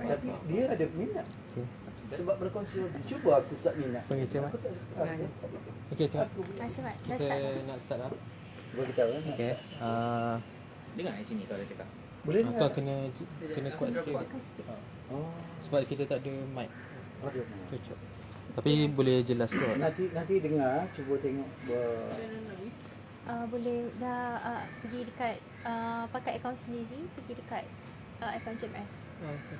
Tapi dia ada minat. Okey. Sebab berkongsi cuba aku tak minat. Panggil Cik Mat. Aku tak suka. Okey, cepat. Macam mana? Dah Kita start dah? nak start dah. Boleh kita tahu. Okey. Dengar kat sini kalau dia cakap. Boleh Kau tak? kena kuat sikit. Kuatkan sikit. Oh, Sebab kita tak ada mic. ada. Cocok. Tapi boleh jelas kot. Nanti dengar, cuba tengok Boleh dah pergi dekat pakai akaun sendiri, pergi dekat akaun CMS. Okey.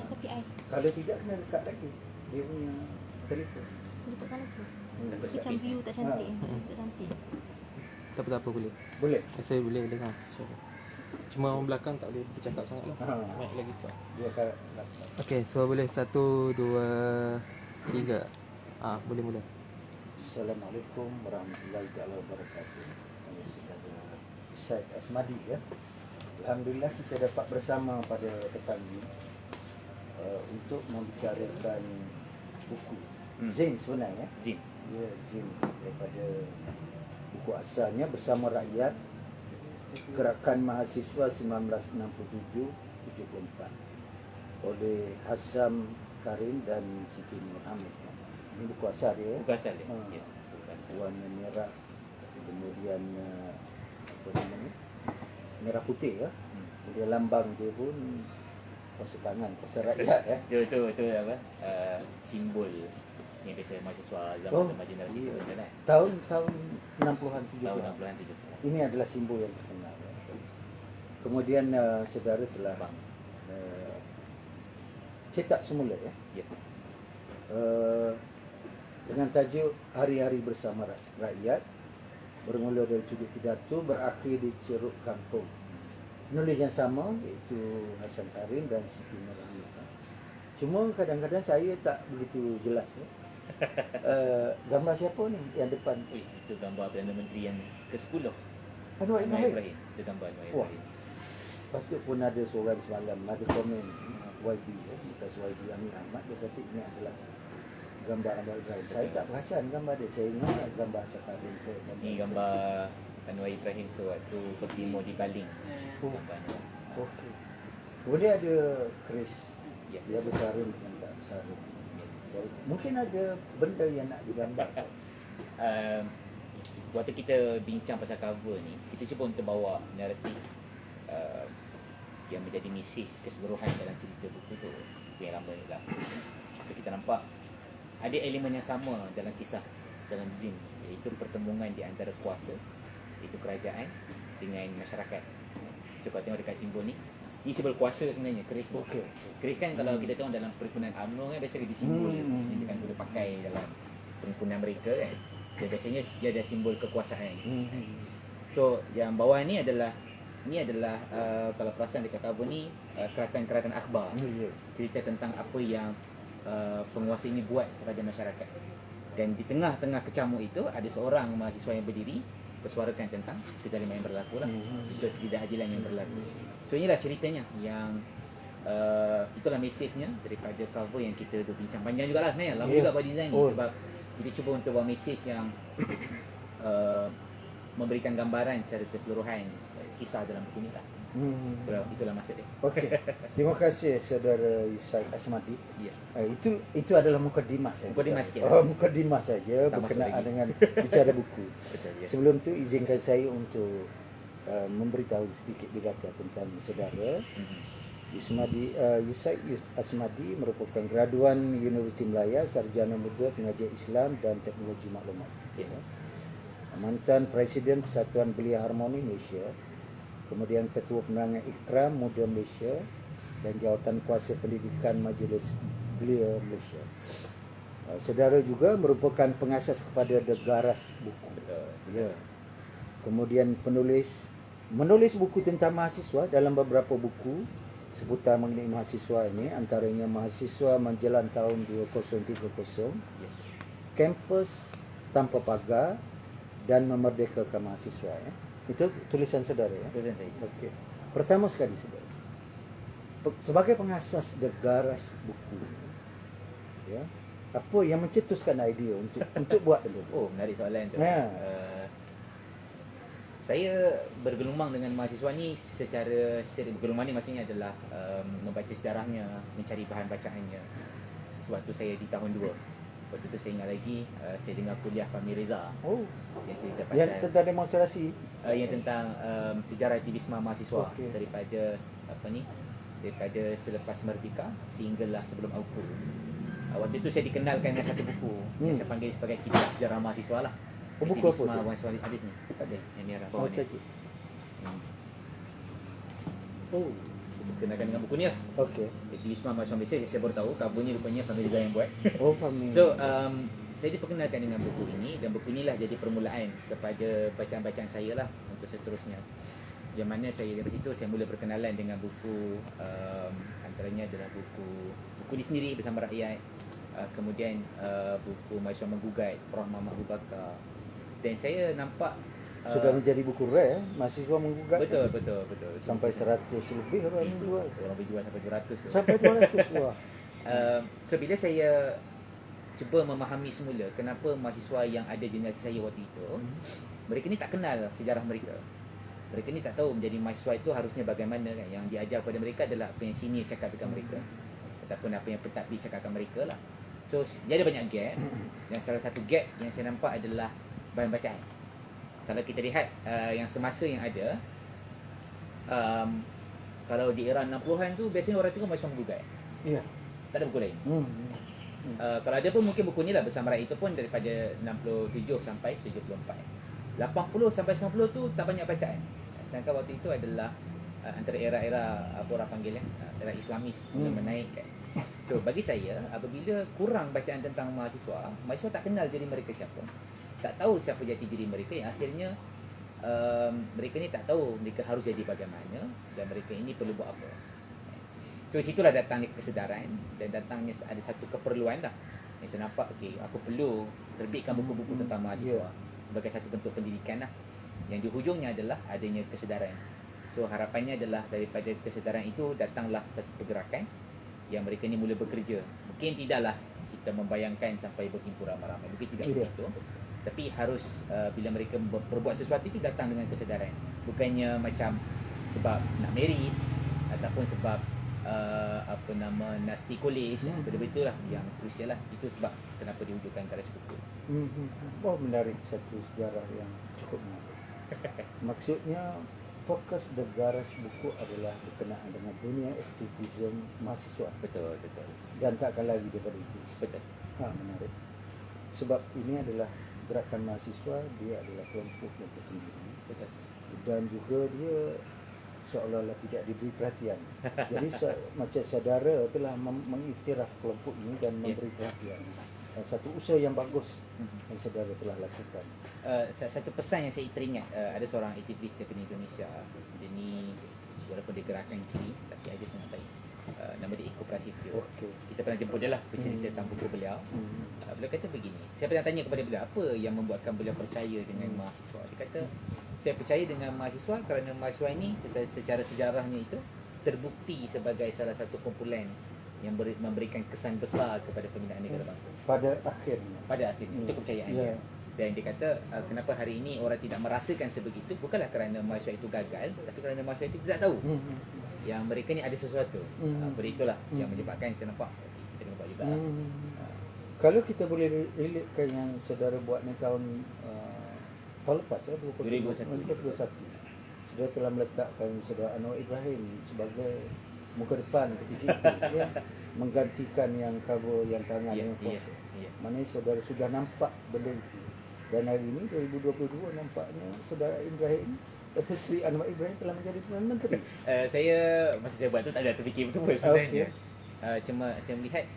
Kopi air. kalau tidak kena dekat lagi. Dia punya telefon. Lipatkan lagi. Takut Macam habis. view tak cantik. Hmm. Tak cantik. Tak apa boleh. Boleh. Saya boleh dengar suara. Cuma orang belakang tak boleh bercakap sangat lah. Ha. Mic lagi kuat. Dia akan laptop. Okey, so boleh 1, 2, 3. Boleh mula. Assalamualaikum warahmatullahi taala wabarakatuh. Saya saudara Syed Asmadi ya. Alhamdulillah kita dapat bersama pada petang ini untuk membicarakan buku Zin sebenarnya. Zin. Ya, Zin daripada buku asalnya Bersama Rakyat Gerakan Mahasiswa 1967-74 oleh Hassam Karim dan Siti Muhammad. Ini buku asal dia. Bukan asal dia. Ha. Ya, bukan asal. Warna merah, kemudian apa namanya, merah putih ya. Kemudian lambang dia pun kuasa tangan, kuasa rakyat ya. Itu apa? Simbol yang biasa mahasiswa zaman generasi iya. tu kan. Tahun 60-an 70-an. Tahun 60-an 70-an. Ini adalah simbol yang terkenal. Kemudian saudara telah Bang. cetak semula ya. Ya. Dengan tajuk Hari-Hari Bersama Rakyat, bermula dari sudut pidato berakhir di Ceruk Kampung. Penulis yang sama iaitu Hassam Karim dan Siti Nurhaliza. Cuma kadang-kadang saya tak begitu jelas ya. Gambar siapa ni yang depan? Ui, itu gambar Perdana Menteri yang ke-10. Anwar Ibrahim. Ibrahim. Itu gambar Anwar Wah. Ibrahim. Patut pun ada seorang semalam ada komen YB ya, bekas YB Amir Ahmad, dia kata ini adalah gambar Anwar Ibrahim. Saya tak perasan gambar dia, saya ingat gambar Hassam Karim ke Ini gambar Anwar Ibrahim sewaktu berdemo di Baling. Oh. Gambar Anwar. Okey. Kemudian ada Chris. Ya. Dia bersarung dengan tak bersarung. Mungkin ada benda yang nak digambar. Waktu kita bincang pasal cover ni, kita cuba untuk bawa naratif yang menjadi mesej keseluruhan dalam cerita buku tu, buku yang lama ni lah. So, kita nampak ada elemen yang sama dalam kisah, dalam Zin, iaitu pertembungan di antara kuasa, iaitu kerajaan dengan masyarakat. So kalau tengok dekat simbol ni, ini simbol kuasa sebenarnya, keris tu. Okey. Keris kan kalau kita tengok dalam perhimpunan UMNO kan biasa ada simbol yang kan boleh pakai dalam perhimpunan mereka kan. Dia biasanya dia ada simbol kekuasaan. So yang bawah ni adalah kalau perasan dekat cover ni keratan-keratan akhbar. Ya. Cerita tentang apa yang penguasa ini buat kepada masyarakat. Dan di tengah-tengah kecamuk itu ada seorang mahasiswa yang berdiri bersuarakan tentang kezaliman yang berlaku lah, ketidakadilan yang berlaku. So inilah ceritanya yang itulah mesejnya daripada cover yang kita dah bincang panjang jugalah sebenarnya. Lama juga buat design ni sebab kita cuba untuk buat mesej yang memberikan gambaran secara keseluruhan kisah dalam buku ni lah. Itulah maksud dia. Okey. Terima kasih saudara Syed Asmadi. Ya. Itu adalah mukadimah saja. Mukadimah sikit. Mukadimah saja Tak masuk berkenaan lagi. dengan bicara buku. Betul ya. Sebelum tu izinkan saya untuk memberitahu sedikit berkata tentang saudara Syed Asmadi merupakan graduan Universiti Melaya, sarjana muda pengajian Islam dan teknologi maklumat. Ya. Mantan Presiden Persatuan Belia Harmoni Malaysia, kemudian Ketua Penerangan Ikram Muda Malaysia dan Jawatan Kuasa Pendidikan Majlis Belia Malaysia. Saudara juga merupakan pengasas kepada The Garage Buku. Betul. Ya. Kemudian menulis buku tentang mahasiswa dalam beberapa buku seputar mengenai mahasiswa ini, antaranya Mahasiswa Menjelang Tahun 2030, Kampus Tanpa Pagar dan Memerdekakan Mahasiswa ya. Itu tulisan saudara ya. Betul saya. Okey. Pertama sekali saudara, sebagai pengasas The Garage Buku, ya, apa yang mencetuskan idea untuk buat benda tu? Oh, menarik soalan tu. Ya. Saya bergelumang dengan mahasiswa ni secara bergelumang ni maksudnya adalah membaca sejarahnya, mencari bahan bacaannya. Waktu saya di tahun 2, waktu tu saya ingat lagi, saya dengar kuliah Fahmi Reza Oh, yang cerita yang pasal tentang demonstrasi. yang tentang sejarah aktivisme mahasiswa Okey. daripada daripada selepas merdeka sehinggalah sebelum AUKU. Waktu itu saya dikenalkan dengan satu buku yang saya panggil sebagai kitab sejarah mahasiswa lah. Oh, buku apa tu? Aktivisme mahasiswa hadis ni. Tak ada yang merah Oh, bawah ni. cakap. Oh, Saya kenalkan dengan buku ni lah. okey. Aktivisme mahasiswa Malaysia, saya baru tahu covernya rupanya Fahmi Reza yang buat. Oh, Fahmi. So saya diperkenalkan dengan buku ini dan buku inilah jadi permulaan kepada bacaan-bacaan saya lah untuk seterusnya. Yang mana saya dari situ saya mula berkenalan dengan buku antaranya adalah buku ni sendiri Bersama Rakyat, kemudian buku Mahasiswa Menggugat Prof. Muhammad Abu Bakar, dan saya nampak Sudah menjadi buku rare, mahasiswa menggugat. betul Sampai 100 lebih orang itu jual. orang berjual sampai 200 tu. Sampai 200 wah. So bila saya cuba memahami semula kenapa mahasiswa yang ada di negara saya waktu itu, mereka ni tak kenal sejarah mereka. Mereka ni tak tahu menjadi mahasiswa itu harusnya bagaimana kan. Yang diajar kepada mereka adalah apa yang senior cakap dekat mereka, ataupun apa yang pentadbir cakapkan mereka lah. So dia ada banyak gap. Yang salah satu gap yang saya nampak adalah bahan bacaan. Kalau kita lihat yang semasa yang ada, kalau di era 60-an tu biasanya orang tengok mahasiswa menggugat, Ya. tak ada buku lain. Kalau ada pun mungkin buku ni lah Bersama Rakyat itu pun daripada 67 sampai 74. 80 sampai 90 tu tak banyak bacaan. Sedangkan waktu itu adalah antara era-era apa orang panggil era Islamis mula menaik kan. So bagi saya apabila kurang bacaan tentang mahasiswa tak kenal diri mereka siapa. Tak tahu siapa jati diri mereka, yang akhirnya mereka ni tak tahu mereka harus jadi bagaimana dan mereka ini perlu buat apa. So situlah datangnya kesedaran dan datangnya ada satu keperluan lah. Yang saya nampak, okey, aku perlu terbitkan buku-buku tentang mahasiswa sebagai satu bentuk pendidikan lah. Yang di hujungnya adalah adanya kesedaran. So harapannya adalah daripada kesedaran itu datanglah satu pergerakan yang mereka ni mula bekerja. Mungkin tidaklah kita membayangkan sampai berhimpun ramai-ramai, mungkin tidak begitu. Tapi harus bila mereka berbuat sesuatu itu datang dengan kesedaran. Bukannya macam sebab nak married ataupun sebab nasty college, betul-betul lah yang krusial lah. Itu sebab kenapa diwujudkan garis buku. Oh, menarik, satu sejarah yang cukup menarik. Maksudnya fokus The Garage buku adalah berkenaan dengan dunia aktivisme mahasiswa. Betul. Dan takkan lagi daripada itu. Betul. Menarik. Sebab ini adalah gerakan mahasiswa, dia adalah kelompok yang tersendiri. Betul. Dan juga dia seolah-olah tidak diberi perhatian. Jadi macam saudara telah mengiktiraf kelompok ini dan memberi perhatian. Satu usaha yang bagus yang saudara telah lakukan. Satu pesan yang saya teringat, ada seorang aktivis daripada Indonesia. Dia ni walaupun dia gerakan kiri tapi ada sangat baik. Nama dia Eko Prasetyo. Okey. Kita pernah jemput dia lah bercerita tentang buku beliau. Beliau kata begini, saya pernah tanya kepada beliau apa yang membuatkan beliau percaya dengan mahasiswa. Dia kata, saya percaya dengan mahasiswa kerana mahasiswa ini secara sejarahnya itu terbukti sebagai salah satu kumpulan yang memberikan kesan besar kepada pembinaan negara bangsa. Pada akhirnya. Itu kepercayaan dia. Dan dia kata kenapa hari ini orang tidak merasakan sebegitu, bukanlah kerana mahasiswa itu gagal, tapi kerana mahasiswa itu tidak tahu yang mereka ni ada sesuatu. Beritulah yang menyebabkan saya nampak kita kena buat juga. Kalau kita boleh relatekan yang saudara buat ni tahun lepas 2021. Saudara telah meletakkan saudara Anwar Ibrahim sebagai muka depan ketika itu ya, menggantikan yang cover yang tangan yang kuasa. Maknanya saudara sudah nampak benda itu. Dan hari ini 2022 nampaknya saudara Ibrahim, Datuk Seri Anwar Ibrahim telah menjadi Perdana Menteri. Saya masa saya buat tu tak ada terfikir betul sebenarnya. Cuma saya melihat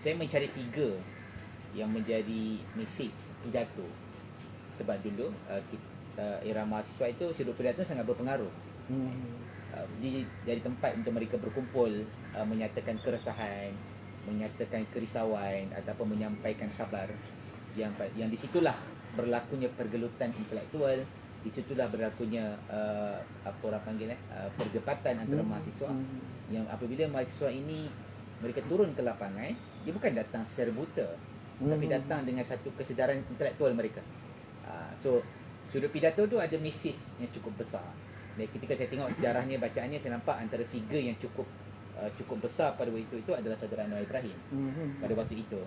saya mencari figure yang menjadi message pidato. Sebab dulu era mahasiswa itu sudut pidato sangat berpengaruh. Jadi tempat untuk mereka berkumpul, menyatakan keresahan, menyatakan kerisauan ataupun menyampaikan khabar yang di situlah berlakunya pergelutan intelektual, di situlah berlakunya apa orang panggil perdebatan antara mahasiswa. Yang apabila mahasiswa ini mereka turun ke lapangan, dia bukan datang secara buta, tapi datang dengan satu kesedaran intelektual mereka. So sudut pidato tu ada mesej yang cukup besar. Dan ketika saya tengok sejarahnya, bacaannya, saya nampak antara figure yang cukup besar pada waktu itu adalah saudara Anwar Ibrahim pada waktu itu.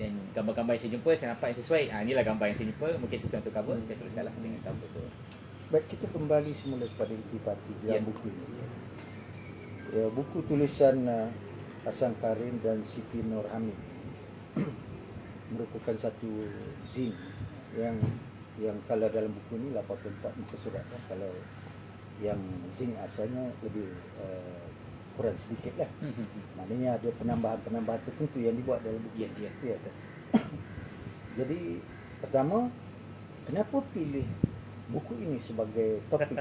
Dan gambar-gambar yang saya jumpa, saya nampak yang sesuai. Inilah gambar yang saya jumpa, mungkin sesuai untuk cover, saya teruskanlah dengan cover tu. Baik, kita kembali semula kepada intipati dalam Ya. buku ini. Ya, buku tulisan Hasan Karim dan Siti Nurhamid merupakan satu zin yang kalau dalam buku ini 84 muka surat kan. Kalau yang zin asalnya lebih kurang sedikit lah. Maknanya ada penambahan-penambahan tertentu yang dibuat dalam buku. Ya, ya. Ya. Jadi pertama, kenapa pilih buku ini sebagai topik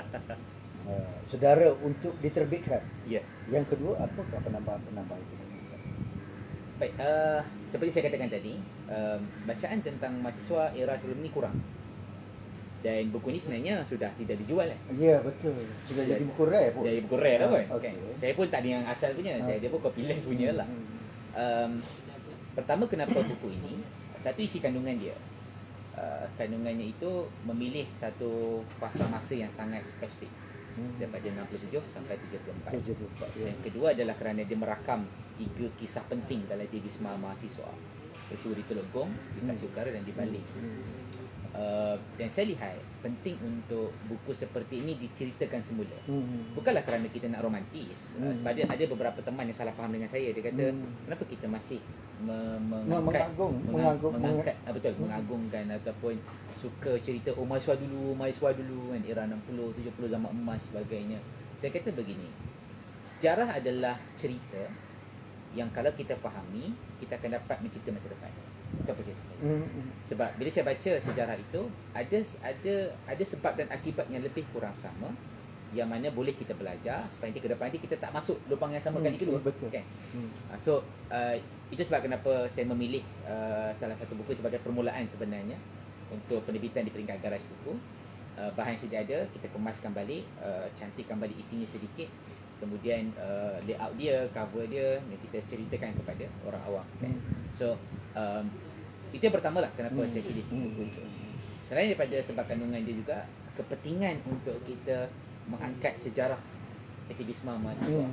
saudara untuk diterbitkan? Ya. Yang kedua, apakah penambahan-penambahan itu? Baik, seperti saya katakan tadi, bacaan tentang mahasiswa era sebelum ni kurang. Dan buku ni sebenarnya sudah tidak dijual Ya, betul. Sudah jadi buku rare pun. Jadi buku rare lah pun. Okey. Kan? Saya pun tak ada yang asal punya. Dia pun copyright punya lah. Pertama, kenapa buku ini? Satu, isi kandungan dia. Kandungannya itu memilih satu fasa masa yang sangat spesifik, daripada 67 sampai 74. 74. Ya. Yang kedua adalah kerana dia merakam 3 kisah penting dalam aktivisme mahasiswa. Peristiwa di Teluk Gong, di Stasiun Utara dan di Bali. Dan saya lihat penting untuk buku seperti ini diceritakan semula. Bukanlah kerana kita nak romantis. Sebab ada beberapa teman yang salah faham dengan saya. Dia kata, kenapa kita masih mengangkat, betul, mengagungkan ataupun suka cerita mahasiswa dulu kan, era 60, 70 zaman emas sebagainya. Saya kata begini, sejarah adalah cerita yang kalau kita fahami, kita akan dapat mencipta masa depan. Itu apa cerita saya. Sebab bila saya baca sejarah itu, ada sebab dan akibat yang lebih kurang sama, yang mana boleh kita belajar supaya nanti ke depan nanti kita tak masuk lubang yang sama kali kedua. Betul. Kan? So itu sebab kenapa saya memilih salah satu buku sebagai permulaan sebenarnya untuk penerbitan di peringkat garaj buku. Bahan yang sedia ada, kita kemaskan balik, cantikkan balik isinya sedikit, kemudian layout dia, cover dia, dan kita ceritakan kepada orang awam kan? So itu yang pertama lah kenapa saya pilih buku itu. Selain daripada sebab kandungan dia juga, kepentingan untuk kita mengangkat sejarah aktivisme mahasiswa.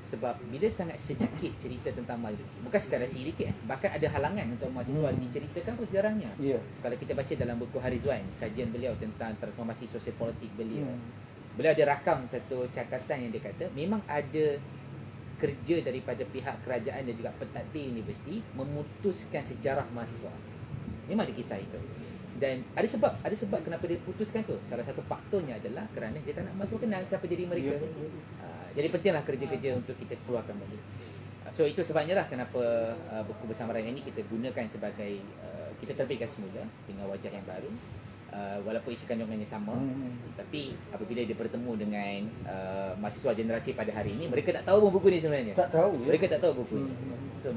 Sebab bila sangat sedikit cerita tentang mahasiswa, bukan sekadar sedikit, bahkan ada halangan untuk mahasiswa diceritakan pun sejarahnya. Kalau kita baca dalam buku Harizwan, kajian beliau tentang transformasi sosial politik beliau, beliau ada rakam satu catatan yang dia kata memang ada kerja daripada pihak kerajaan dan juga pentadbir universiti memutuskan sejarah mahasiswa. Memang ada kisah itu. Dan ada sebab kenapa dia putuskan tu. Salah satu faktornya adalah kerana dia tak nak mahasiswa kenal siapa diri mereka. Jadi pentinglah kerja-kerja untuk kita keluarkan balik. So itu sebabnya lah kenapa buku bersamaran ini kita gunakan sebagai kita terbitkan semula dengan wajah yang baru. Walaupun isi kandungannya sama, tapi apabila dia bertemu dengan mahasiswa generasi pada hari ini, mereka tak tahu pun buku ni sebenarnya. Tak tahu. Mereka tak tahu buku ni. So,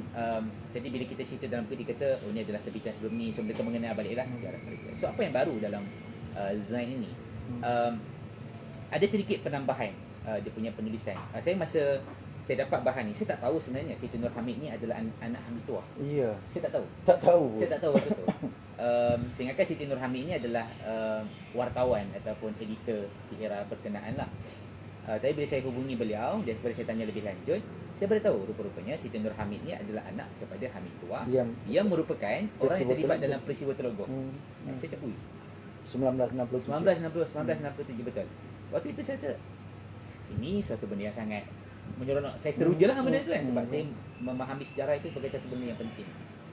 jadi bila kita cerita dalam buku, dia kata, oh ini adalah terbitan sebelum ni, so mereka mengenal baliklah sejarah mereka. So apa yang baru dalam Zain ini? Ada sedikit penambahan dia punya penulisan. Masa saya dapat bahan ni, saya tak tahu sebenarnya Siti Nurhamid ni adalah anak Hamid Tuah. Ya. Saya tak tahu. Tak tahu. Saya tak tahu waktu tu. Saya ingatkan Siti Nurhamid ni adalah wartawan ataupun editor di era berkenaan lah. Tapi bila saya hubungi beliau, dan bila saya tanya lebih lanjut, saya baru tahu rupa-rupanya Siti Nurhamid ni adalah anak kepada Hamid Tuah yang merupakan orang yang terlibat dalam peristiwa Teluk Gong. Saya cakap, 1967 betul. Waktu itu saya kata, ini suatu benda yang sangat menyeronok. Saya teruja lah benda tu kan, sebab saya memahami sejarah itu sebagai satu benda yang penting.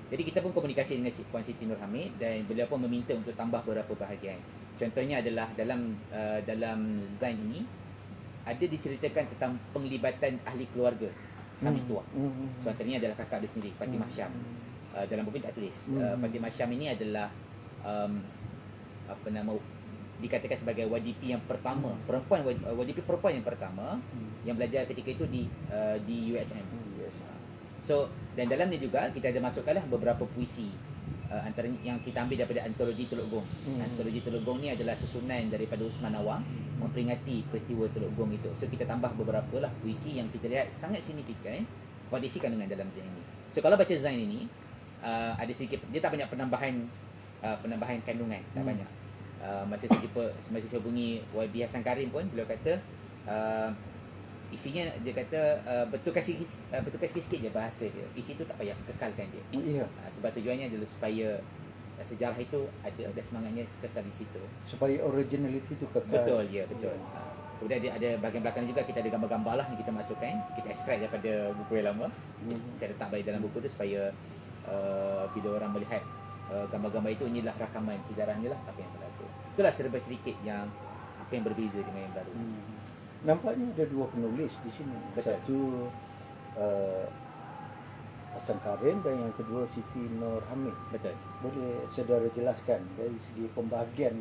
Jadi kita pun komunikasi dengan Puan Siti Nurhamid dan beliau pun meminta untuk tambah beberapa bahagian. Contohnya adalah dalam Zain ini ada diceritakan tentang penglibatan ahli keluarga Hamid Tuah. So antaranya adalah kakak dia sendiri, Fatimah Syam. Dalam buku tak tulis. Fatimah Syam ini adalah dikatakan sebagai YDP yang pertama, YDP perempuan yang pertama yang belajar ketika itu di USM. So dan dalam ni juga kita ada masukkanlah beberapa puisi antara yang kita ambil daripada antologi Teluk Gong. Antologi Teluk Gong ni adalah susunan daripada Usman Awang memperingati peristiwa Teluk Gong itu. So kita tambah beberapa lah puisi yang kita lihat sangat signifikan pada isi kandungan dalam Zain ini. So kalau baca Zain ini ada sedikit, dia tak banyak penambahan kandungan, tak banyak. Masa saya hubungi YB Hassan Karim pun, beliau kata isinya, dia kata betulkan sikit-sikit je bahasa dia. Isi tu tak payah kekalkan dia. Iya. Sebab tujuannya adalah supaya sejarah itu ada semangatnya kekal di situ. Supaya originality tu kekal. Betul, ya, betul. Kemudian ada bahagian belakang juga, kita ada gambar-gambar lah yang kita masukkan. Kita extract daripada buku yang lama. Saya letak balik dalam buku tu supaya bila orang melihat gambar-gambar itu, inilah rakaman sejarahnya lah apa yang berlaku. Itulah serba sedikit yang apa yang berbeza dengan yang baru. Nampaknya ada dua penulis di sini. Betul. Satu Hassan Karim dan yang kedua Siti Nur Hamid. Betul. Boleh saudara jelaskan dari segi pembahagian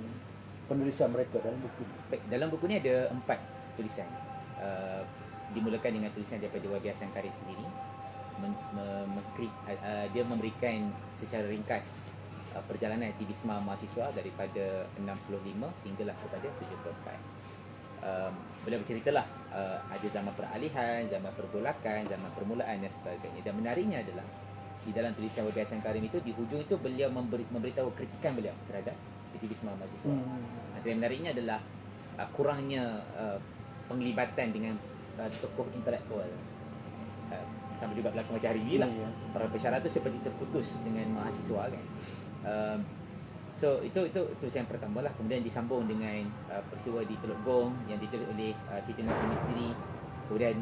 penulisan mereka dalam buku ini? Baik, dalam buku ni ada 4 tulisan. Dimulakan dengan tulisan daripada YB Hassan Karim sendiri. Dia memberikan secara ringkas perjalanan aktivisme mahasiswa daripada 65 sehinggalah kepada 74. Beliau berceritalah ada zaman peralihan, zaman pergolakan, zaman permulaan dan sebagainya. Dan menariknya adalah di dalam tulisan YB Hassan Karim itu, di hujung itu beliau memberitahu kritikan beliau terhadap aktivisme mahasiswa. Yang menariknya adalah kurangnya penglibatan dengan tokoh intelektual. Sama juga berlaku macam hari ini lah. Para pesyarat tu seperti terputus dengan mahasiswa kan. So itu tulisan yang pertama lah. Kemudian disambung dengan peristiwa di Teluk Gong yang ditulis oleh Siti Nur Hamid sendiri. Kemudian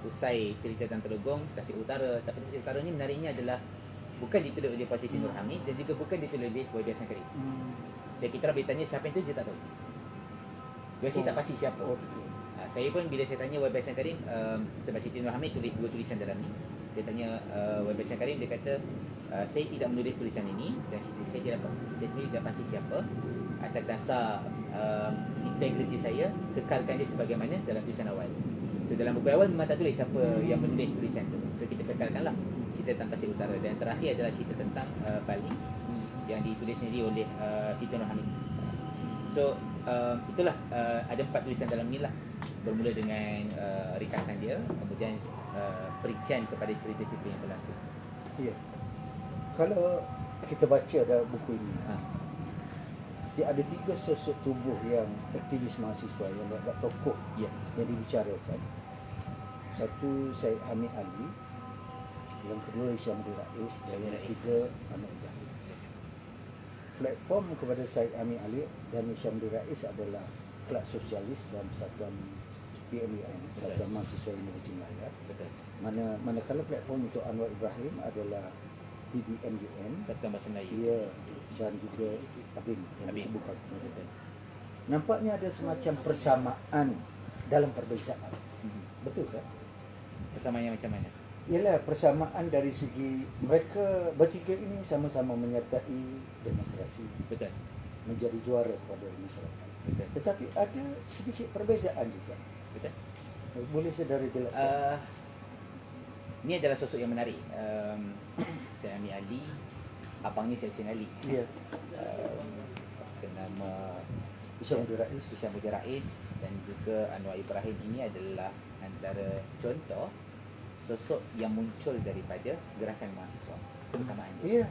usai cerita tentang Teluk Gong, Tasik Utara. Tapi Tasik Utara ni menariknya adalah bukan ditulis oleh Siti Nur Hamid dan juga bukan ditulis oleh YB Hassan Karim. Dan kita orang bertanya siapa yang tu, dia tak tahu. Dia sih tak pasti siapa. Saya pun bila saya tanya YB Hassan Karim, sebab Siti Nur Hamid tulis 2 tulisan dalam ni. Dia tanya YB Hassan Karim, dia kata saya tidak menulis tulisan ini dan saya tidak pasti siapa. Atas dasar integriti saya, kekalkan dia sebagaimana dalam tulisan awal. So, dalam buku awal memang tak tulis siapa yang menulis tulisan tu. So kita kekalkanlah cerita tentang Tasik Utara. Dan terakhir adalah cerita tentang Bali yang ditulis sendiri oleh Siti Nur Hamid. So itulah ada 4 tulisan dalam ni lah. Bermula dengan ringkasan dia, kemudian perincian kepada cerita-cerita yang berlaku. Ya. Kalau kita baca dalam buku ini, ada 3 sosok tubuh yang aktivis mahasiswa, yang agak tokoh yang dibicarakan. Satu Syed Hamid Ali, yang kedua Isyamudin Rais, dan yang ketiga Ahmad Ibrahim. Platform kepada Syed Hamid Ali dan Isyamudin Rais adalah Kelab Sosialis dan Persatuan PMUN, Persatuan Mahasiswa Universiti Melaya. Manakala platform untuk Anwar Ibrahim adalah PDMUN, Persatuan Bahasa Melayu. ya, dan juga ABIM yang terbuka. Nampaknya ada semacam persamaan dalam perbezaan. Betul kan? Persamaannya macam mana? Ialah persamaan dari segi mereka bertiga ini sama-sama menyertai demonstrasi, Betul. menjadi juara kepada masyarakat. Betul. Tetapi ada sedikit perbezaan juga. Betul. Boleh saudara jelaskan? Ini adalah sosok yang menarik. Syed Hamid Ali, abangnya Syed Hussein Ali. Ya. Nama Isyamudin Rais dan juga Anwar Ibrahim ini adalah antara contoh sosok yang muncul daripada gerakan mahasiswa. Kebersamaan dia. Ya.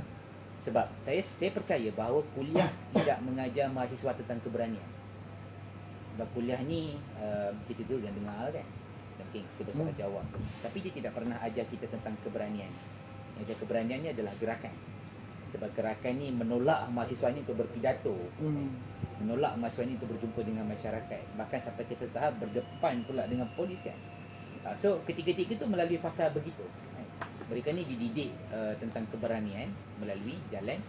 Sebab saya percaya bahawa kuliah tidak mengajar mahasiswa tentang keberanian. Sebab kuliah ni kita dulu yang dengar kan, mungkin kita bersama jawab. Tapi dia tidak pernah ajar kita tentang keberanian. Yang keberaniannya adalah gerakan. Sebab gerakan ni menolak mahasiswa ni untuk berpidato, menolak mahasiswa ni untuk berjumpa dengan masyarakat, bahkan sampai ke tahap berdepan pula dengan polis kan. So ketika-ketika itu melalui fasa begitu, mereka ni dididik tentang keberanian melalui jalan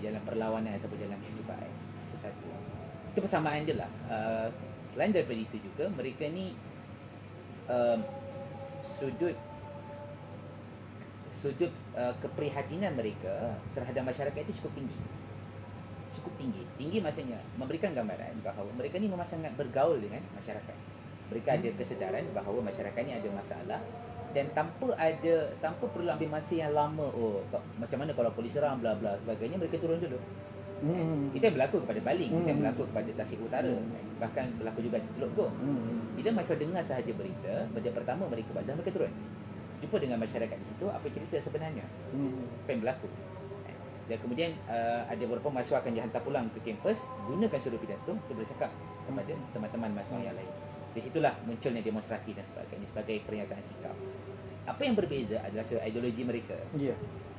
jalan perlawanan ataupun jalan percubaan. Itu satu. Itu persamaan je lah. Selain daripada itu juga, mereka ni sudut keprihatinan mereka terhadap masyarakat itu cukup tinggi. Tinggi maksudnya memberikan gambaran bahawa mereka ni memang sangat bergaul dengan masyarakat. Mereka ada kesedaran bahawa masyarakat ni ada masalah dan tanpa perlu ambil masa yang lama. Macam mana kalau polis serang bla bla sebagainya, mereka turun dulu. Itu yang berlaku kepada Baling, itu yang berlaku kepada Tasik Utara, bahkan berlaku juga di Teluk Gong. Bila masyarakat dengar sahaja berita, benda pertama mereka buat adalah mereka turun jumpa dengan masyarakat di situ, apa cerita sebenarnya, apa yang berlaku. Dan kemudian ada beberapa mahasiswa akan dihantar pulang ke kampus, gunakan suruh pidato untuk bercakap kepada teman-teman mahasiswa yang lain. Di situlah munculnya demonstrasi dan sebagainya sebagai pernyataan sikap. Apa yang berbeza adalah ideologi mereka. Ya.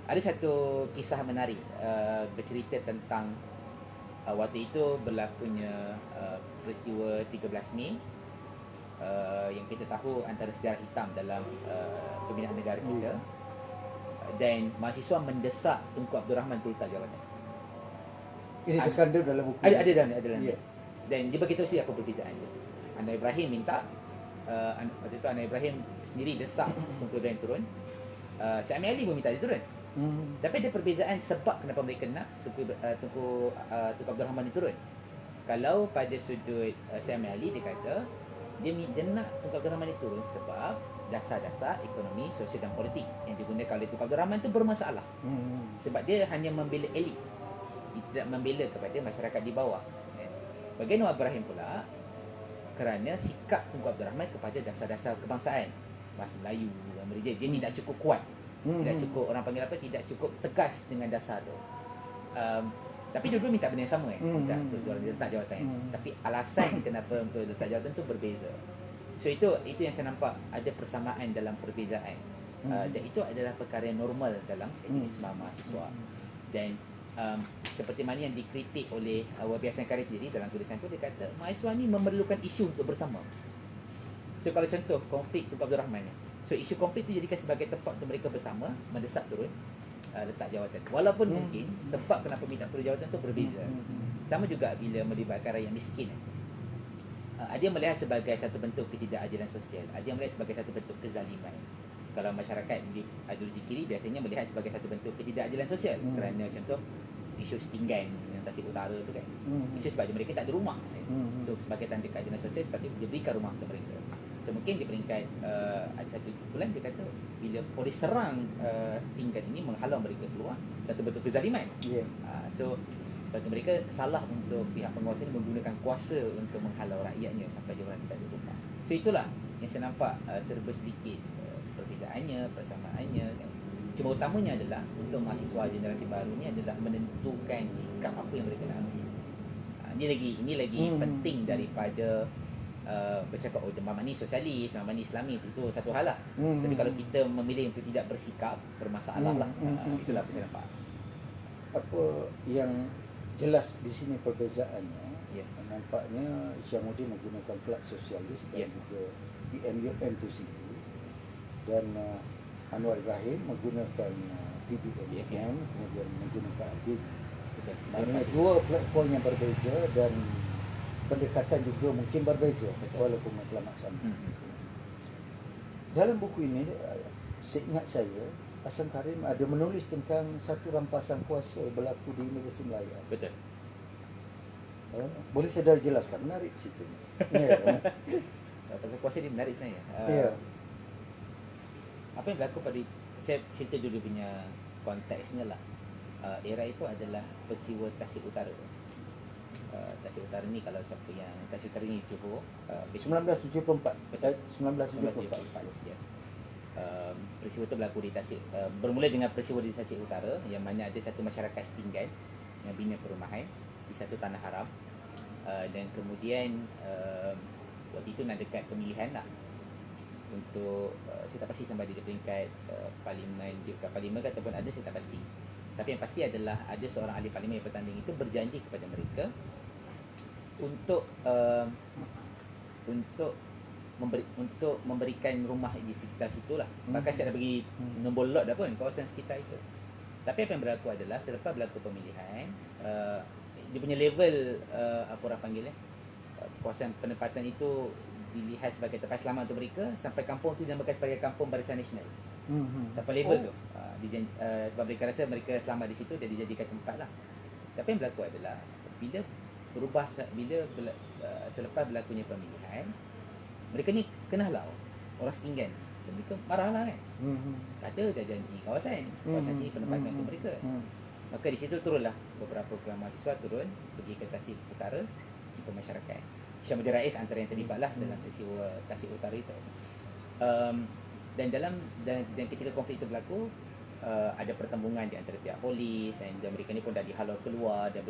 Ada satu kisah menarik bercerita tentang waktu itu berlakunya peristiwa 13 Mei yang kita tahu antara sejarah hitam dalam pembinaan negara kita. Dan mahasiswa mendesak Tunku Abdul Rahman turun tak jawatan. Ini terkandung dalam buku. Ada dalam. Ya. Dan dia beritahu saya apa perbezaan dia. Anwar Ibrahim minta waktu itu Anwar Ibrahim sendiri desak Tunku Abdul Rahman turun. Syed Amir Ali pun minta dia turun. Tapi ada perbezaan sebab kenapa mereka nak Tunku Abdul Rahman turun. Kalau pada sudut Syed Amir Ali, dia kata dia nak Tunku Abdul Rahman turun sebab dasar-dasar ekonomi, sosial dan politik yang digunakan oleh Tunku Abdul Rahman itu bermasalah. Sebab dia hanya membela elit, tidak membela kepada masyarakat di bawah. Bagian Anwar Ibrahim pula kerana sikap Tunku Abdul Rahman kepada dasar-dasar kebangsaan, bahasa Melayu, dia tidak cukup kuat, tidak cukup, orang panggil apa, tidak cukup tegas dengan dasar tu. Tapi dua-dua minta benda yang sama minta untuk letak jawatan. Tapi alasan kenapa untuk letak jawatan tu berbeza. So itu yang saya nampak ada persamaan dalam perbezaan. Dan itu adalah perkara yang normal dalam aktivisme mahasiswa. Dan seperti mana yang dikritik oleh Wabi Hassan Karim sendiri dalam tulisan tu, dia kata mahasiswa ni memerlukan isu untuk bersama. So kalau contoh konflik Tunku Abdul Rahman, so isu konflik tu jadikan sebagai tempat untuk mereka bersama mendesak turun letak jawatan. Walaupun mungkin sebab kenapa minta turun jawatan tu berbeza. Sama juga bila melibatkan rakyat miskin. Ada yang melihat sebagai satu bentuk ketidakadilan sosial, ada yang melihat sebagai satu bentuk kezaliman. Kalau masyarakat di ideologi kiri biasanya melihat sebagai satu bentuk ketidakadilan sosial kerana contoh isu setinggan yang Tasik Utara tu kan. Isu sebab mereka tak ada rumah. So sebagai tanda keadilan sosial sepatutnya dia berikan rumah untuk mereka. So mungkin di peringkat ada satu kumpulan dia kata bila polis serang setinggan ini menghalau mereka keluar, satu bentuk kezaliman. So bagi mereka salah untuk pihak penguasa ini menggunakan kuasa untuk menghalau rakyatnya sampai dia orang tidak ada rumah. So itulah yang saya nampak serba sedikit perbezaannya, persamaannya kan. Cuma utamanya adalah untuk mahasiswa generasi baru ni adalah menentukan sikap apa yang mereka nak ambil. Ini lagi penting daripada bercakap Mama ni sosialis, Mama ni Islami, itu satu hal lah. Tapi kalau kita memilih untuk tidak bersikap, bermasalah lah. Itulah apa saya nampak. Apa yang jelas di sini perbezaannya, nampaknya Isyamuddin menggunakan flag sosialis dan juga di MUM tu sendiri, dan Anwar Ibrahim menggunakan PBNM, kemudian menggunakan ABIN. Maknanya dua platform yang berbeza dan pendekatan juga mungkin berbeza walaupun matlamat sama. Dalam buku ini, seingat saya, Hasan Karim ada menulis tentang satu rampasan kuasa berlaku di Universiti Melaya. Betul. Boleh saudara jelaskan? Menarik situ. Ya. Pasal kuasa dia menarik sebenarnya. Ya. Apa yang berlaku pada, saya cerita dulu punya konteksnya lah. Era itu adalah peristiwa Tasik Utara. Tasik Utara ni kalau siapa yang Tasik Utara ni Johor 1974. Betul. 1974. Ya. Peristiwa itu berlaku di Tasik, bermula dengan peristiwa di Tasik Utara yang mana ada satu masyarakat setinggan yang bina perumahan di satu tanah haram, dan kemudian waktu itu nak dekat pemilihan lah untuk saya tak pasti sampai di peringkat parlimen, dekat parlimen ke ataupun ada, saya tak pasti. Tapi yang pasti adalah ada seorang ahli parlimen yang bertanding itu berjanji kepada mereka untuk memberikan rumah di sekitar situ lah. Bahkan saya dah bagi nombor lot dah pun kawasan sekitar itu. Tapi apa yang berlaku adalah selepas berlaku pemilihan, dia punya level apa orang panggil kawasan penempatan itu dilihat sebagai tempat selamat untuk mereka, sampai kampung tu dinamakan sebagai kampung Barisan Nasional. Tanpa label tu. Sebab mereka rasa mereka selamat di situ dan dijadikan tempat lah. Tapi yang berlaku adalah bila selepas berlakunya pemilihan, mereka ni kena halau orang setinggan. Dan mereka marah lah kan. Kata dah janji kawasan ni penempatan untuk mereka. Maka di situ turunlah beberapa program mahasiswa turun pergi ke Tasik Utara untuk masyarakat. Syamsuddin Rais antara yang terlibat lah dalam peristiwa Tasik Utara itu. Dan ketika konflik itu berlaku, ada pertembungan di antara pihak polis dan mereka ni pun dah dihalau keluar, dan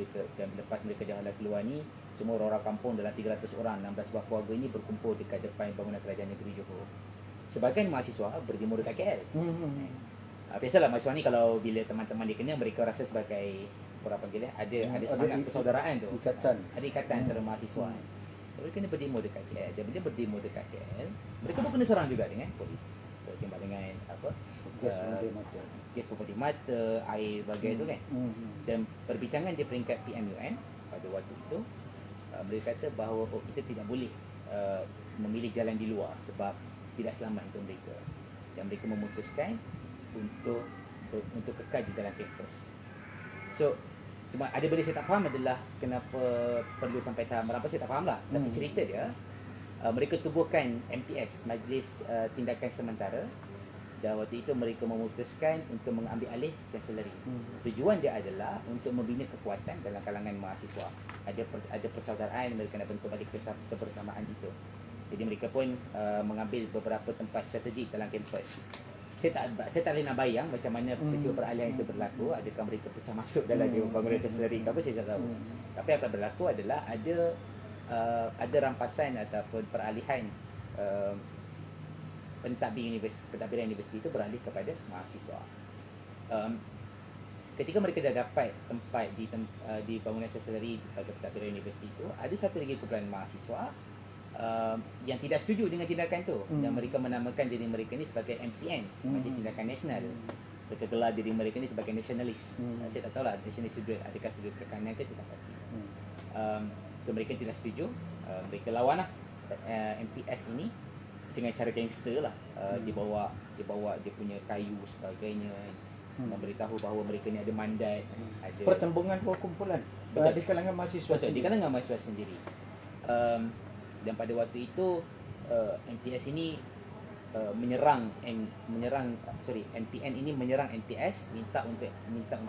lepas mereka dihalau keluar ni, semua orang-orang kampung dalam 300 orang, 16 buah keluarga ini berkumpul dekat depan bangunan kerajaan negeri Johor. Sebahagian mahasiswa berdemo dekat KL. Biasalah mahasiswa ni kalau bila teman-teman dia kena, mereka rasa sebagai orang panggil ada semangat persaudaraan tu. Ada ikatan antara mahasiswa. Mereka kena berdemo dekat KL. Dan bila berdemo dekat KL, mereka pun kena serang juga dengan polis. Tembak dengan gas pemedih mata, air bagai tu kan. Dan perbincangan di peringkat PMUN pada waktu itu, mereka kata bahawa kita tidak boleh memilih jalan di luar sebab tidak selamat untuk mereka. Dan mereka memutuskan untuk kekal di dalam kampus. So, cuma ada benda saya tak faham adalah kenapa perlu sampai tahap merampok, saya tak faham lah. Tapi cerita dia, mereka tubuhkan MTS, Majlis Tindakan Sementara, dan waktu itu mereka memutuskan untuk mengambil alih chancellery. Tujuan dia adalah untuk membina kekuatan dalam kalangan mahasiswa. Ada persaudaraan, mereka nak bentuk balik kebersamaan itu. Jadi mereka pun mengambil beberapa tempat strategik dalam kampus. Saya tak boleh nak bayang macam mana peristiwa peralihan itu berlaku. Adakah mereka pecah masuk dalam bangunan chancellery ke apa, saya tak tahu. Tapi apa yang berlaku adalah ada rampasan ataupun peralihan pentadbiran universiti itu beralih kepada mahasiswa. Ketika mereka dah dapat tempat di bangunan chancellery pada pentadbiran universiti itu, ada satu lagi kumpulan mahasiswa yang tidak setuju dengan tindakan itu, dan mereka menamakan diri mereka ni sebagai MTN, Majlis Tindakan Nasional. Mereka gelar diri mereka ni sebagai nasionalis. Saya tak tahu lah nasionalis sudut, adakah sudut ke kanan ke, saya tak pasti. So mereka tidak setuju, mereka lawan lah MPS ini dengan cara gangster lah. Dia bawa dia punya kayu sebagainya, memberitahu bahawa mereka ni ada mandat, ada Pertembungan kumpulan di kalangan mahasiswa. Betul, di kalangan mahasiswa sendiri. Dan pada waktu itu MTS ini MTN ini menyerang MTS, minta untuk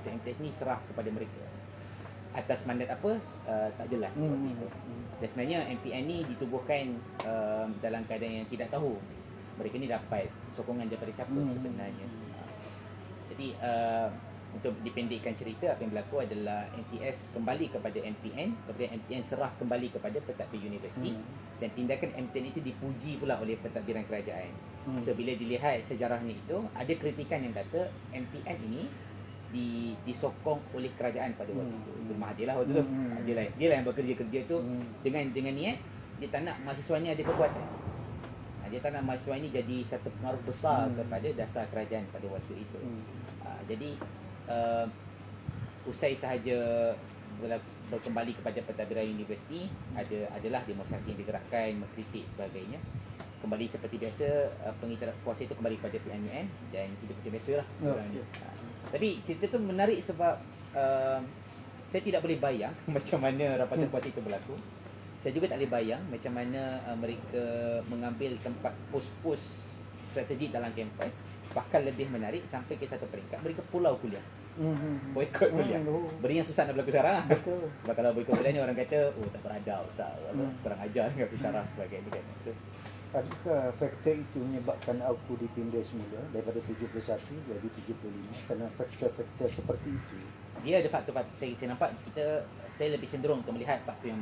MTS ni serah kepada mereka. Atas mandat apa, tak jelas waktu itu. Dan sebenarnya MPN ni ditubuhkan dalam keadaan yang tidak tahu mereka ni dapat sokongan daripada siapa sebenarnya. Jadi untuk dipendekkan cerita, apa yang berlaku adalah MTS kembali kepada MPN, kemudian MPN serah kembali kepada pentadbir universiti, dan tindakan MPN itu dipuji pula oleh pentadbiran kerajaan. So bila dilihat sejarahnya itu, ada kritikan yang kata MPN ini disokong oleh kerajaan pada waktu itu. Itu Mahathir lah waktu tu. Dia lah yang bekerja-kerja tu dengan niat dia tak nak mahasiswanya ada kekuatan. Dia tak nak mahasiswa ini jadi satu pengaruh besar kepada dasar kerajaan pada waktu itu. Jadi usai sahaja kembali kepada pentadbiran universiti, adalah demonstrasi yang digerakkan, mengkritik sebagainya. Kembali seperti biasa, pengikut kuasa itu kembali kepada PMUN dan hidup macam biasa lah. Tapi cerita tu menarik sebab saya tidak boleh bayang macam mana rampasan kuasa itu berlaku. Saya juga tak boleh bayang macam mana mereka mengambil tempat pos-pos strategik dalam kampus. Bahkan lebih menarik, sampai ke satu peringkat mereka pulau kuliah. Boikot kuliah. Benda yang susah nak berlaku sekarang lah. Sebab kalau boikot kuliah ni orang kata, oh tak beradab, tak kurang ajar dengan pensyarah sebagainya kan. Adakah faktor itu menyebabkan aku dipindah semula daripada 71 jadi 75 kerana faktor-faktor seperti itu? Dia ada faktor-faktor, saya nampak saya lebih cenderung untuk melihat faktor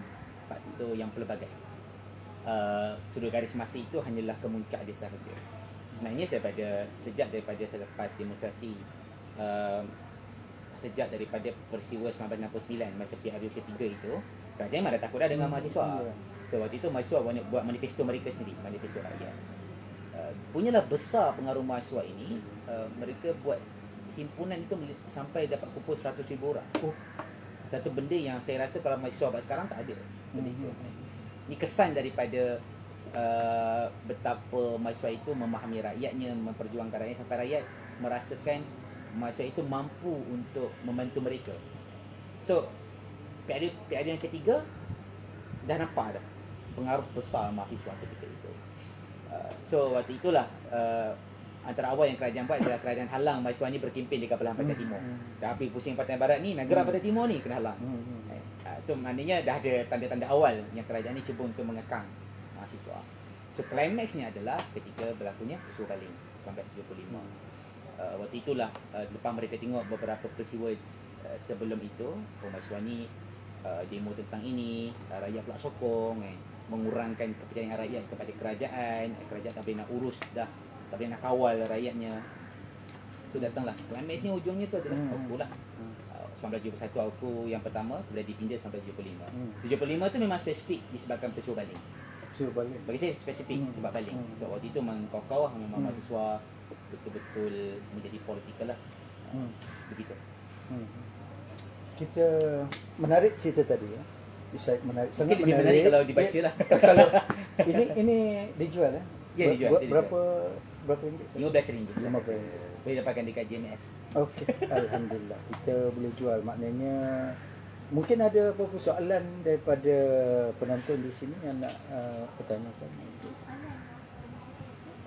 yang pelbagai. Sudut garis masa itu hanyalah kemuncak dia sahaja. Sebenarnya sejak daripada selepas demonstrasi, sejak daripada peristiwa 1969 masa PRU ketiga itu, kerajaan memang dah takut dah dengan mahasiswa. So waktu itu mahasiswa buat manifesto mereka sendiri, manifesto rakyat. Punyalah besar pengaruh mahasiswa ini, mereka buat himpunan itu sampai dapat kumpul 100,000 orang. Satu benda yang saya rasa kalau mahasiswa buat sekarang tak ada benda itu. Ini kesan daripada betapa mahasiswa itu memahami rakyatnya, memperjuangkan rakyat sampai rakyat merasakan mahasiswa itu mampu untuk membantu mereka. So PRU yang ketiga dah nampak dah pengaruh besar mahasiswa ketika itu. So waktu itulah antara awal yang kerajaan buat adalah kerajaan halang mahasiswa ni berkempen di belahan Pantai Timur. Dah habis pusing Pantai Barat ni, nak gerak Pantai Timur ni kena halang. Itu maknanya dah ada tanda-tanda awal yang kerajaan ni cuba untuk mengekang mahasiswa. So climaxnya adalah ketika berlakunya Isu Baling 1975. Waktu itulah lepas mereka tengok beberapa peristiwa sebelum itu, mahasiswa ni demo tentang ini, rakyat pula sokong mengurangkan kepercayaan rakyat kepada kerajaan tak boleh nak urus dah, tak boleh nak kawal rakyatnya. So datanglah Climax ni, ujungnya tu adalah Auku lah. 1971 Auku yang pertama, kemudian dipindah 1975. 75 tu memang spesifik disebabkan peristiwa Baling. Balik. Bagi saya spesifik sebab Baling. So waktu itu memang kau memang mahasiswa betul-betul menjadi politikal lah. Begitu. Kita menarik cerita tadi ya. Saya menarik, sangat Mungkin lebih menarik kalau dibaca lah. Kalau ini dijual ya? Ya, dijual. Berapa ringgit? RM15. RM15. Boleh dapatkan dekat JMS. Okey, alhamdulillah. Kita boleh jual. Maknanya mungkin ada apa-apa soalan daripada penonton di sini yang nak bertanyakan.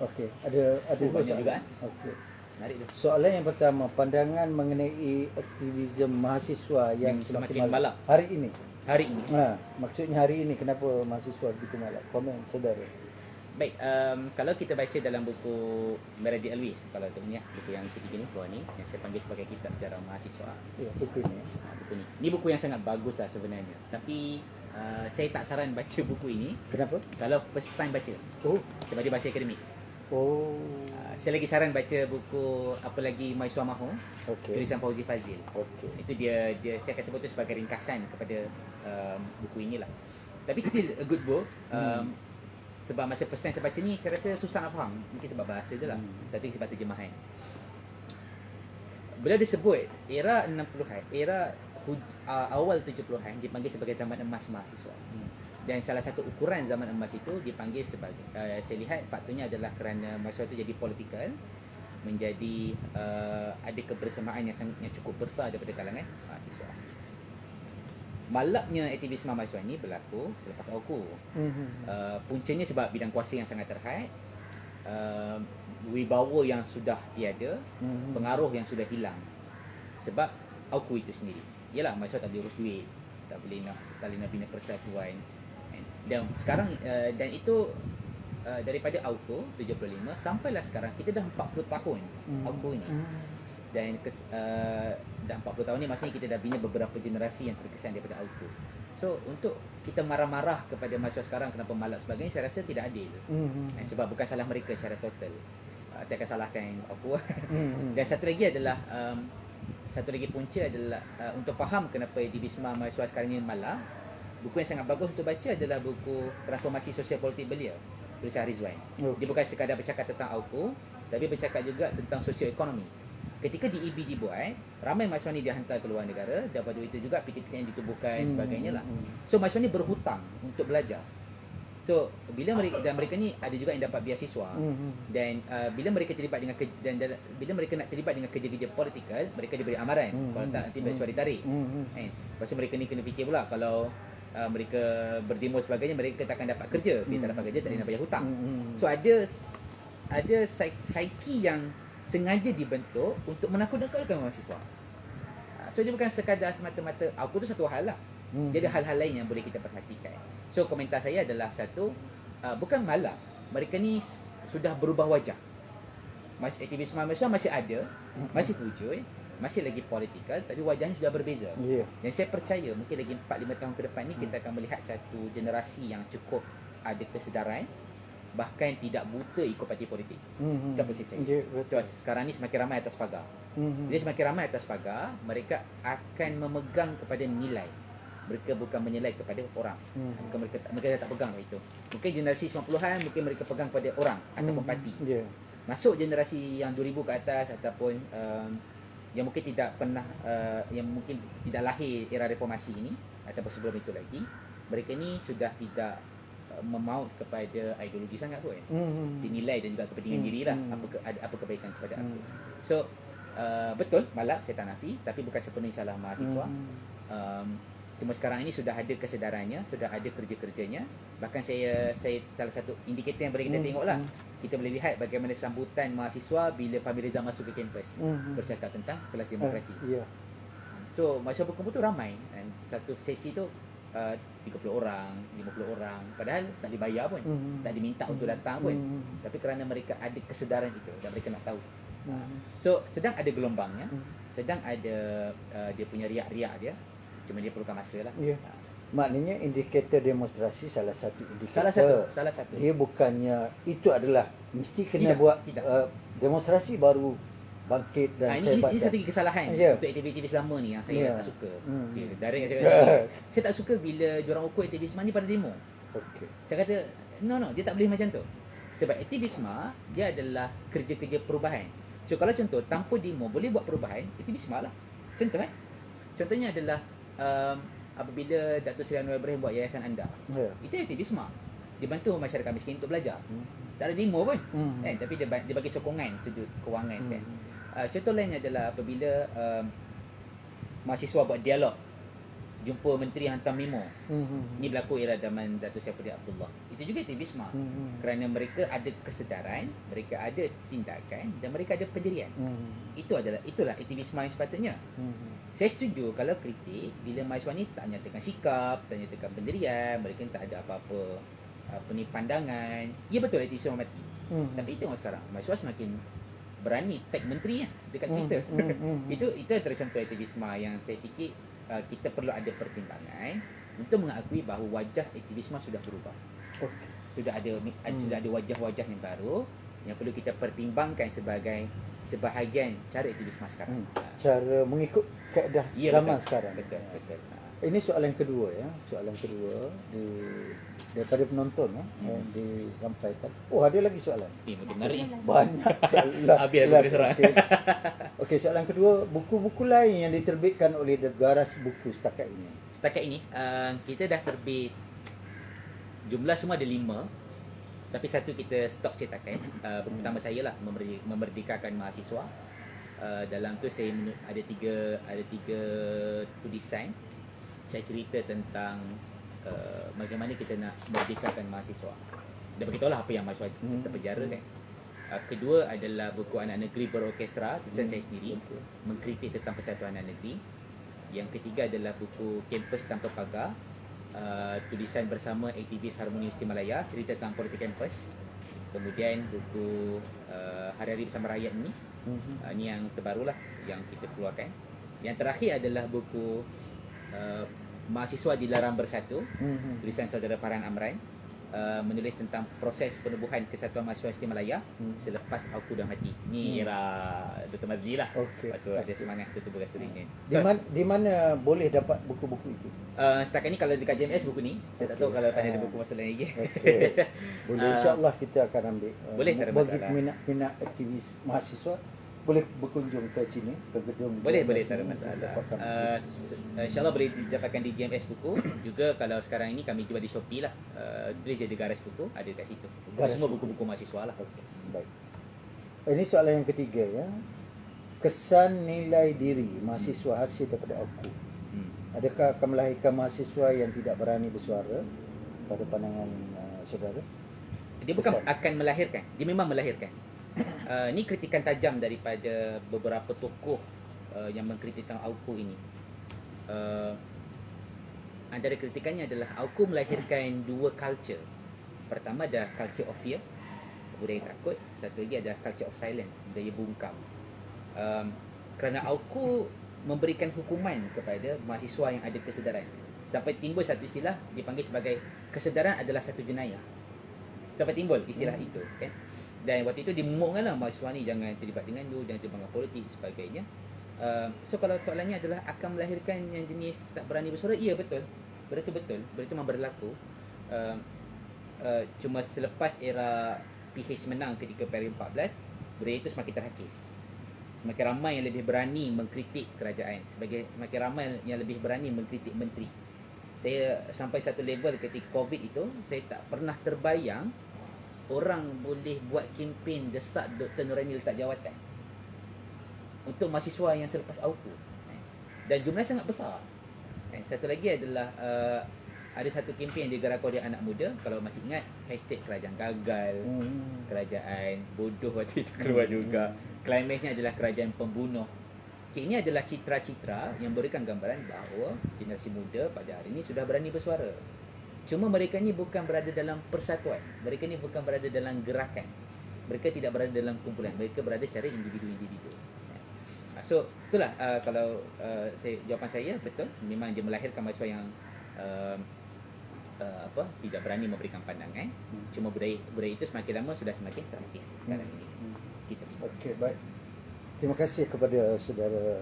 Okey, ada Banyak soalan? juga, Okey. Menarik tu. Soalan yang pertama, pandangan mengenai aktivisme mahasiswa yang semakin malap hari ini. hari ini. Maksudnya hari ini kenapa mahasiswa begitu malap? Komen saudara. Baik, kalau kita baca dalam buku Merah di Alwis, kalau tu ni buku yang ketiga ni, bawah ni, yang saya panggil sebagai kitab sejarah mahasiswa. Ya, buku ini. Buku ni. Ni buku yang sangat bagus lah sebenarnya. Tapi saya tak saran baca buku ini Kenapa? kalau first time baca. Oh. Sebab dia bahasa akademik. Oh. Saya lagi saran baca buku apa lagi Mahasiswa Mahu, Okey. tulisan Fauzi Fazil. Okey. Itu dia saya akan sebut tu sebagai ringkasan kepada buku inilah. Tapi still a good book. Sebab masa first time saya baca ni, saya rasa susah nak faham. Mungkin sebab bahasa je lah. Tapi sebab terjemahan. Bila disebut era 60-an, era awal 70-an dipanggil sebagai zaman emas mahasiswa. Dan salah satu ukuran zaman emas itu dipanggil sebagai saya lihat faktanya adalah kerana mahasiswa itu jadi politikal, menjadi ada kebersamaan yang cukup besar daripada kalangan mahasiswa. Malapnya aktivisme mahasiswa ini berlaku selepas Auku. Puncanya sebab bidang kuasa yang sangat terhad, wibawa yang sudah tiada, pengaruh yang sudah hilang. Sebab Auku itu sendiri. Yalah, mahasiswa tak boleh urus duit, tak boleh nak bina persatuan. Dan sekarang dan itu daripada Auku 75 sampailah sekarang kita dah 40 tahun Auku ni. Dan dah 40 tahun ni maksudnya kita dah bina beberapa generasi yang terkesan daripada Auku. So untuk kita marah-marah kepada mahasiswa sekarang kenapa malap sebagainya, saya rasa tidak adil. Sebab bukan salah mereka secara total. Saya akan salahkan Auku. Dan satu lagi adalah satu lagi punca adalah untuk faham kenapa aktivisme mahasiswa sekarang ni malap. Buku yang sangat bagus untuk baca adalah buku Transformasi Sosial Politik Belia, tulisan Rizwan. Dia bukan sekadar bercakap tentang Auku, tapi bercakap juga tentang sosioekonomi. Ketika DEB dibuat, ramai mahasiswa ni dihantar ke luar negara, dan pada itu juga PTPN ditubuhkan sebagainya lah. So mahasiswa ni berhutang untuk belajar. So bila mereka ni ada juga yang dapat beasiswa. Dan bila mereka terlibat dengan bila mereka nak terlibat dengan kerja-kerja politikal, mereka diberi amaran. Kalau tak, nanti beasiswa ditarik. Lepas tu mereka ni kena fikir pula, kalau mereka berdemo sebagainya, mereka tak akan dapat kerja. Bila tak dapat kerja, tak boleh nak bayar hutang. So ada psyche yang sengaja dibentuk untuk menakut-nakutkan mahasiswa. So dia bukan sekadar semata-mata Auku tu satu hal lah. Dia ada hal-hal lain yang boleh kita perhatikan. So komentar saya adalah satu, bukan malap, mereka ni sudah berubah wajah. Aktivis mahasiswa masih ada, masih wujud, masih lagi politikal, tapi wajahnya sudah berbeza. Dan saya percaya mungkin lagi 4-5 tahun ke depan ni kita akan melihat satu generasi yang cukup ada kesedaran, bahkan tidak buta ikut parti politik. Itu apa saya percaya. Sekarang ni semakin ramai atas pagar. Bila semakin ramai atas pagar, mereka akan memegang kepada nilai. Mereka bukan menilai kepada orang. Mereka tak pegang itu. Mungkin generasi 90-an mungkin mereka pegang pada orang ataupun parti. Masuk generasi yang 2000 ke atas ataupun yang mungkin tidak pernah yang mungkin tidak lahir era reformasi ini ataupun sebelum itu lagi, mereka ni sudah tidak memaut kepada ideologi sangat pun. Dinilai dan juga kepentingan diri lah, apa kebaikan kepada aku. So betul malap, saya tak nafi, tapi bukan sepenuhnya salah mahasiswa. Cuma sekarang ini sudah ada kesedarannya, sudah ada kerja-kerjanya. Bahkan saya salah satu indikator yang boleh kita tengok lah, kita boleh lihat bagaimana sambutan mahasiswa bila Fahmi Reza masuk ke kampus bercakap tentang kelas demokrasi. So mahasiswa berkumpul tu ramai, dan satu sesi tu 30 orang, 50 orang, padahal tak dibayar pun, tak diminta untuk datang pun, tapi kerana mereka ada kesedaran itu dan mereka nak tahu So sedang ada gelombangnya, sedang ada dia punya riak-riak dia, cuma dia perlukan masa lah. Ya. Maknanya indikator demonstrasi salah satu indikator. Salah satu. Dia bukannya itu adalah mesti kena Tidak, buat tidak. demonstrasi baru bangkit dan Ini satu lagi kesalahan Ya. untuk aktivis lama ni yang saya Ya. tak suka. Hmm. Okay, dari yang saya kata, saya tak suka bila diorang ukur aktivisme ni pada demo. Okey. Saya kata, no, dia tak boleh macam tu. Sebab aktivisme, dia adalah kerja-kerja perubahan. So, kalau contoh, tanpa demo boleh buat perubahan, aktivisme lah. Contoh contohnya adalah apabila Dato' Seri Anwar Ibrahim buat yayasan anda. Ya. Itu aktivisme. Dia bantu masyarakat miskin untuk belajar. Tak ada demo pun. Kan? Tapi dia bagi sokongan sudut kewangan. Kan? Contoh lain adalah apabila mahasiswa buat dialog, jumpa menteri hantar memo. Ini berlaku era zaman Dato' Syafuddin Abdullah. Itu juga aktivisme. Kerana mereka ada kesedaran, mereka ada tindakan dan mereka ada pendirian. Itulah aktivisme yang sepatutnya. Saya setuju kalau kritik bila mahasiswa ni tak nyatakan sikap, tak nyatakan pendirian, mereka tak ada apa-apa pandangan. Ya betul aktivisme mati. Tapi tengok sekarang mahasiswa semakin berani tag menteri dekat Twitter. Itu antara contoh aktivisme yang saya fikir kita perlu ada pertimbangan untuk mengakui bahawa wajah aktivisme sudah berubah. Okey. Sudah ada wajah-wajah yang baru yang perlu kita pertimbangkan sebagai sebahagian cara aktivisme sekarang. Cara mengikut kaedah zaman betul. sekarang. Betul. Ini soalan kedua ya. Soalan kedua daripada penonton disampaikan. Oh, ada lagi soalan. Mungkin menarik. Banyak soalan. Habis aku diserang. Okey, soalan kedua, buku-buku lain yang diterbitkan oleh The Garage Buku setakat ini. Setakat ini kita dah terbit, jumlah semua ada 5. Tapi satu kita stok cetakan. Buku pertama saya lah, Memerdekakan Mahasiswa. Dalam tu saya ada tiga tulisan. Saya cerita tentang bagaimana kita nak merdekakan mahasiswa. Dan beritahulah apa yang mahasiswa terpenjara kan. Kedua adalah buku Anak Negeri Berorkestra, tulisan saya sendiri, mengkritik tentang persatuan anak negeri. Yang ketiga adalah buku Kampus Tanpa Pagar, tulisan bersama aktivis Harmoni Universiti Malaya, cerita tentang politik kampus. Kemudian buku Hari-Hari Bersama Rakyat ni, ni yang terbarulah yang kita keluarkan. Yang terakhir adalah buku Mahasiswa Dilarang Bersatu, tulisan saudara Farhan Amran, menulis tentang proses penubuhan Kesatuan Mahasiswa Universiti Malaya selepas Auku dah mati. Ni era Dr. Mazli lah. Okey. Lepas tu ada semangat tutup berasuringnya. Di mana boleh dapat buku-buku itu? Setakat ni kalau dekat JMS buku ni, saya tak tahu kalau ada buku masa lain lagi. Okey. Boleh, insya-Allah kita akan ambil. Boleh, tak ada bagi masalah. minat aktivis mahasiswa boleh berkunjung ke sini, ke gedung. Boleh, JMS tak ada ini masalah. untuk dapatkan buku. InsyaAllah boleh didapatkan di JMS buku. Juga kalau sekarang ini kami jual di Shopee lah. Boleh jadi Garage Buku, ada kat situ. Garage Semua buku-buku mahasiswa lah. Okey, baik. Ini soalan yang ketiga ya. Kesan nilai diri mahasiswa hasil daripada Auku. Adakah akan melahirkan mahasiswa yang tidak berani bersuara pada pandangan saudara? Dia bukan Kesan. akan melahirkan, dia memang melahirkan. Ni kritikan tajam daripada beberapa tokoh yang mengkritik tentang Auku ini. Antara kritikannya adalah Auku melahirkan dua culture. Pertama ada culture of fear, budaya takut. Satu lagi ada culture of silence, budaya bungkam. Kerana Auku memberikan hukuman kepada mahasiswa yang ada kesedaran. Sampai timbul satu istilah dipanggil sebagai kesedaran adalah satu jenayah. Sampai timbul istilah itu kan. Dan waktu itu dimumukkanlah mahasiswa ni jangan terlibat dengan tu, jangan terlibat dengan politik sebagainya. So kalau soalannya adalah akan melahirkan yang jenis tak berani bersuara, iya betul. Betul, benda memang berlaku. Cuma selepas era PH menang ketika period 14, budaya itu semakin terhakis. Semakin ramai yang lebih berani mengkritik kerajaan, semakin ramai yang lebih berani mengkritik menteri. Saya sampai satu level ketika COVID itu, saya tak pernah terbayang orang boleh buat kempen desak Dr. Nuraini letak jawatan untuk mahasiswa yang selepas Auku. Dan jumlah sangat besar. Satu lagi adalah ada satu kempen yang digerakkan oleh anak muda. Kalau masih ingat, hashtag kerajaan gagal, kerajaan bodoh waktu itu keluar juga. Klimaksnya adalah kerajaan pembunuh. Okay, ini adalah citra-citra yang berikan gambaran bahawa generasi muda pada hari ini sudah berani bersuara. Cuma mereka ni bukan berada dalam persatuan. Mereka ni bukan berada dalam gerakan. mereka tidak berada dalam kumpulan, mereka berada secara individu-individu. So itulah kalau jawapan saya betul, memang dia melahirkan mahasiswa yang tidak berani memberikan pandangan. Cuma budaya itu semakin lama sudah semakin terkikis sekarang ini. Gitu. Okey, baik. Terima kasih kepada saudara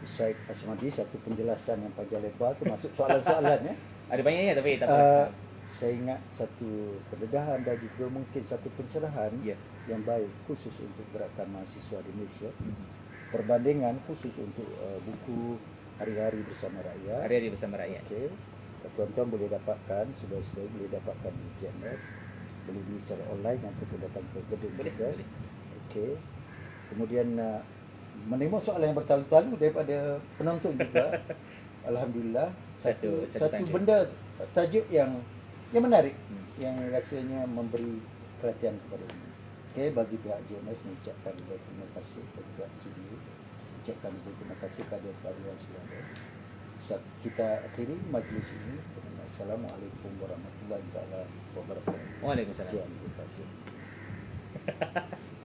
Syed Asmadi, satu penjelasan yang panjang lebar termasuk soalan-soalan ya. Ada banyaknya tapi tak apa. Saya ingat satu pendedahan dan juga mungkin satu pencerahan Ya. yang baik khusus untuk gerakan mahasiswa di Malaysia. Perbandingan khusus untuk buku Hari-Hari Bersama Rakyat. Hari-Hari Bersama Rakyat. Okey. Tuan-tuan boleh dapatkan, saudara-saudara boleh dapatkan di JMS, boleh beli secara online ataupun datang ke gedung Boleh, kita. boleh. Okey. Kemudian menerima soalan yang bertalu-talu daripada penonton juga. Alhamdulillah, Satu satu tajuk. benda tajuk yang menarik, yang rasanya memberi perhatian kepada ini. Okey, bagi pihak JMS mengucapkan terima kasih kepada pihak studio, ucapkan terima kasih kepada kehadiran sudah ada. Kita akhiri majlis ini. Assalamualaikum warahmatullahi wabarakatuh. Waalaikumsalam. Terima kasih.